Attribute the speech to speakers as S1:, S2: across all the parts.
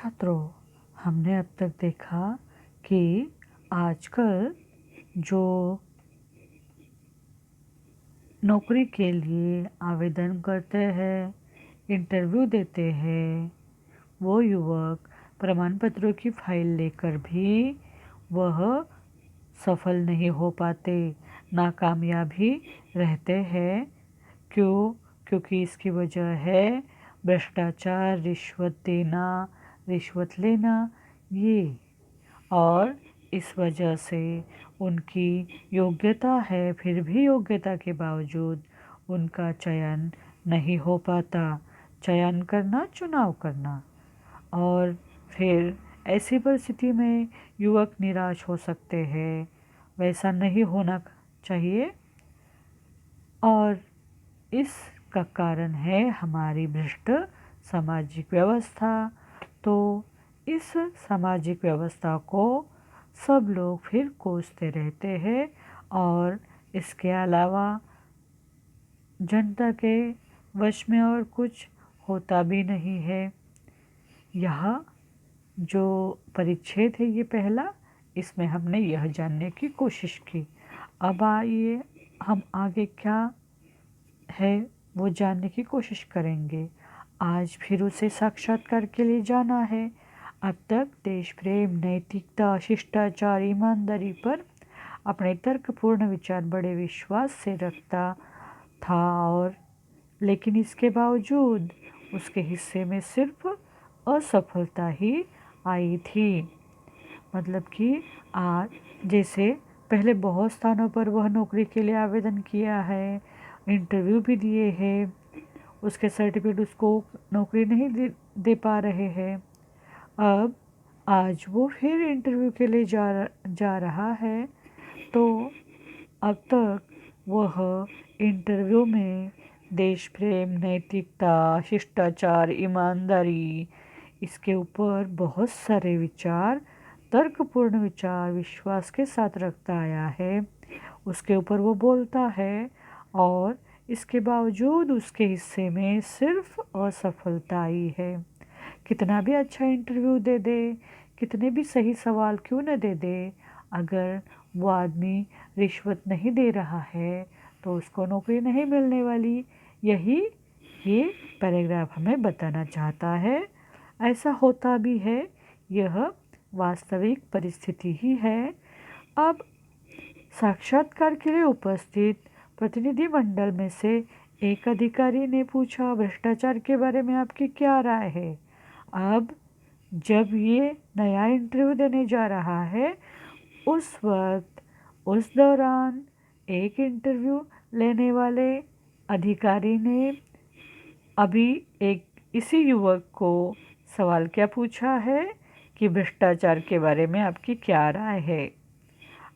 S1: छात्रों, हमने अब तक देखा कि आजकल जो नौकरी के लिए आवेदन करते हैं, इंटरव्यू देते हैं, वो युवक प्रमाण पत्रों की फाइल लेकर भी वह सफल नहीं हो पाते, नाकामयाबी रहते हैं। क्यों? क्योंकि इसकी वजह है भ्रष्टाचार, रिश्वत देना, रिश्वत लेना ये। और इस वजह से उनकी योग्यता है, फिर भी योग्यता के बावजूद उनका चयन नहीं हो पाता। चयन करना, चुनाव करना, और फिर ऐसी परिस्थिति में युवक निराश हो सकते हैं। वैसा नहीं होना चाहिए, और इसका कारण है हमारी भ्रष्ट सामाजिक व्यवस्था। तो इस सामाजिक व्यवस्था को सब लोग फिर कोसते रहते हैं, और इसके अलावा जनता के वश में और कुछ होता भी नहीं है। यह जो परिच्छेद है ये पहला, इसमें हमने यह जानने की कोशिश की। अब आइए हम आगे क्या है वो जानने की कोशिश करेंगे। आज फिर उसे साक्षात्कार के लिए जाना है। अब तक देश प्रेम, नैतिकता, शिष्टाचार, ईमानदारी पर अपने तर्कपूर्ण विचार बड़े विश्वास से रखता था, और लेकिन इसके बावजूद उसके हिस्से में सिर्फ असफलता ही आई थी। मतलब कि आज जैसे पहले बहुत स्थानों पर वह नौकरी के लिए आवेदन किया है, इंटरव्यू भी दिए हैं, उसके सर्टिफिकेट उसको नौकरी नहीं दे पा रहे हैं। अब आज वो फिर इंटरव्यू के लिए जा रहा है, तो अब तक वह इंटरव्यू में देश प्रेम, नैतिकता, शिष्टाचार, ईमानदारी, इसके ऊपर बहुत सारे विचार, तर्कपूर्ण विचार विश्वास के साथ रखता आया है। उसके ऊपर वो बोलता है, और इसके बावजूद उसके हिस्से में सिर्फ असफलता आई है। कितना भी अच्छा इंटरव्यू दे दे, कितने भी सही सवाल क्यों न दे दे, अगर वो आदमी रिश्वत नहीं दे रहा है तो उसको नौकरी नहीं मिलने वाली। यही ये पैराग्राफ हमें बताना चाहता है। ऐसा होता भी है, यह वास्तविक परिस्थिति ही है। अब साक्षात्कार के लिए उपस्थित प्रतिनिधिमंडल में से एक अधिकारी ने पूछा, भ्रष्टाचार के बारे में आपकी क्या राय है? अब जब ये नया इंटरव्यू देने जा रहा है, उस वक्त उस दौरान एक इंटरव्यू लेने वाले अधिकारी ने अभी एक इसी युवक को सवाल क्या पूछा है कि भ्रष्टाचार के बारे में आपकी क्या राय है।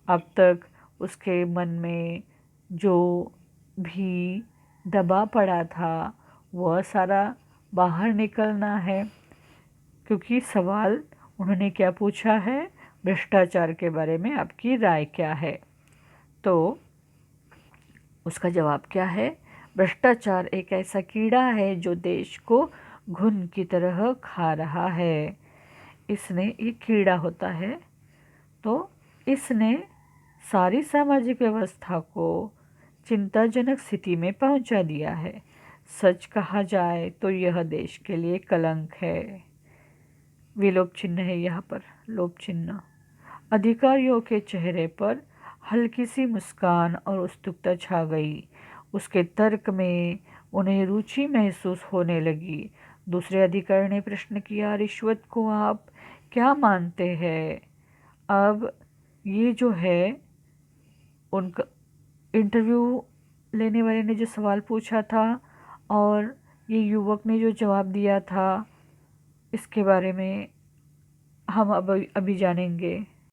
S1: अब तक उसके मन में जो भी दबा पड़ा था वह सारा बाहर निकलना है, क्योंकि सवाल उन्होंने क्या पूछा है, भ्रष्टाचार के बारे में आपकी राय क्या है। तो उसका जवाब क्या है? भ्रष्टाचार एक ऐसा कीड़ा है जो देश को घुन की तरह खा रहा है। इसने एक कीड़ा होता है, तो इसने सारी सामाजिक व्यवस्था को चिंताजनक स्थिति में पहुंचा दिया है। सच कहा जाए तो यह देश के लिए कलंक है। विलोप चिन्ह है यहाँ पर, लोप चिन्ह। अधिकारियों के चेहरे पर हल्की सी मुस्कान और उत्सुकता छा गई। उसके तर्क में उन्हें रुचि महसूस होने लगी। दूसरे अधिकारी ने प्रश्न किया, रिश्वत को आप क्या मानते हैं? अब ये जो है उनका इंटरव्यू लेने वाले ने जो सवाल पूछा था और ये युवक ने जो जवाब दिया था, इसके बारे में हम अभी जानेंगे।